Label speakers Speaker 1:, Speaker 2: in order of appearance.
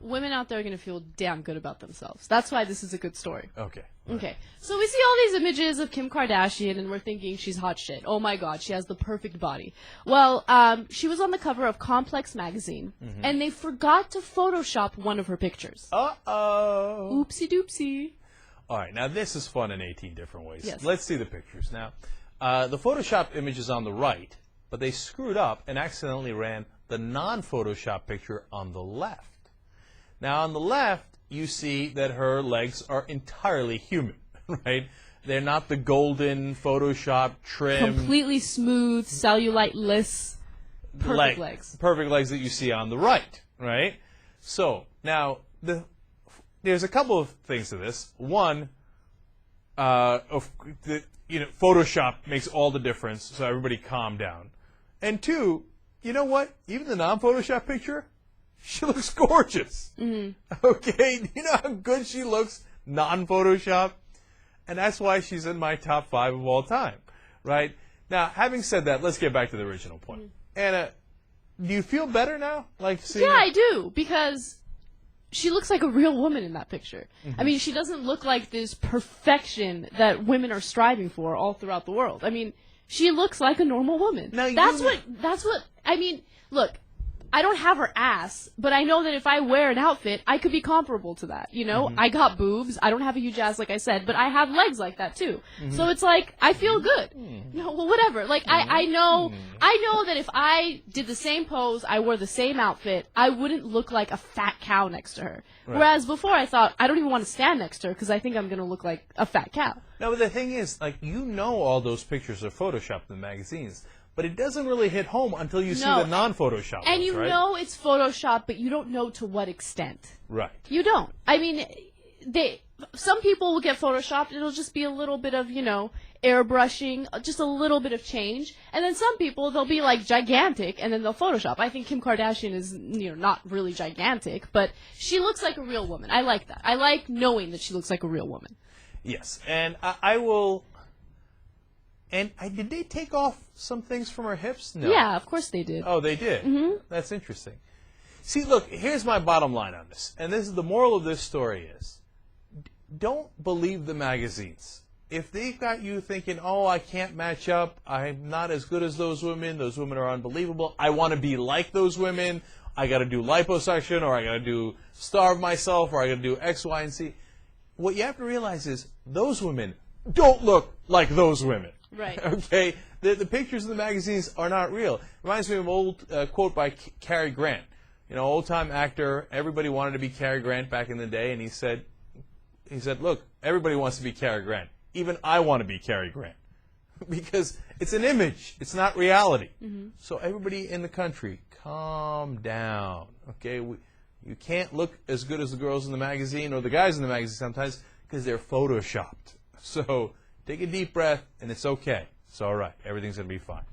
Speaker 1: women out there are going to feel damn good about themselves. That's why this is a good story.
Speaker 2: Okay.
Speaker 1: Okay. So we see all these images of Kim Kardashian, and we're thinking she's hot shit. Oh my god, she has the perfect body. Well, she was on the cover of Complex magazine, and they forgot to Photoshop one of her pictures.
Speaker 2: Uh-oh.
Speaker 1: Oopsie doopsie.
Speaker 2: All right, now this is fun in 18 different ways.
Speaker 1: Yes.
Speaker 2: Let's see the pictures. Now, the Photoshop image is on the right, but they screwed up and accidentally ran the non-Photoshop picture on the left. Now, on the left, you see that her legs are entirely human, right? They're not the golden Photoshop trim.
Speaker 1: Completely smooth, cellulite-less, perfect legs.
Speaker 2: Perfect legs that you see on the right, right? So, now, there's a couple of things to this. One, Photoshop makes all the difference, so everybody calm down. And two, you know what? Even the non-Photoshop picture, she looks gorgeous. Okay? You know how good she looks non-Photoshop? And that's why she's in my top 5 of all time, right? Now, having said that, let's get back to the original point. Anna, do you feel better now? Like seeing
Speaker 1: I do, because she looks like a real woman in that picture. I mean, she doesn't look like this perfection that women are striving for all throughout the world. I mean, she looks like a normal woman.
Speaker 2: Now,
Speaker 1: that's what, I mean, look, I don't have her ass, but I know that if I wear an outfit, I could be comparable to that, you know? I got boobs. I don't have a huge ass, like I said, but I have legs like that, too. So it's like, I feel good. No, well, whatever. Like, I know that if I did the same pose, I wore the same outfit, I wouldn't look like a fat cow next to her. Right. Whereas before, I thought, I don't even want to stand next to her because I think I'm going to look like a fat cow.
Speaker 2: No, but the thing is, like, you know all those pictures are Photoshopped in the magazines. But it doesn't really hit home until you see the non-Photoshop
Speaker 1: And
Speaker 2: ones,
Speaker 1: you
Speaker 2: right?
Speaker 1: know it's Photoshop, but you don't know to what extent.
Speaker 2: Right.
Speaker 1: You don't. I mean, some people will get Photoshopped. It'll just be a little bit of, airbrushing, just a little bit of change. And then some people, they'll be, like, gigantic, and then they'll Photoshop. I think Kim Kardashian is, not really gigantic, but she looks like a real woman. I like that. I like knowing that she looks like a real woman.
Speaker 2: Yes. And I will... And did they take off some things from her hips? No.
Speaker 1: Yeah, of course they did.
Speaker 2: Oh, they did? That's interesting. See, look, here's my bottom line on this. And this is the moral of this story is, don't believe the magazines. If they've got you thinking, oh, I can't match up, I'm not as good as those women are unbelievable, I want to be like those women, I got to do liposuction, or I got to do starve myself, or I got to do X, Y, and Z. What you have to realize is, those women don't look like those women.
Speaker 1: Right.
Speaker 2: Okay? The pictures in the magazines are not real. Reminds me of an old quote by Cary Grant. Old-time actor. Everybody wanted to be Cary Grant back in the day, and he said, look, everybody wants to be Cary Grant. Even I want to be Cary Grant. Because it's an image. It's not reality. So everybody in the country, calm down. Okay? You can't look as good as the girls in the magazine or the guys in the magazine sometimes because they're Photoshopped. So... take a deep breath, and it's okay. It's all right. Everything's going to be fine.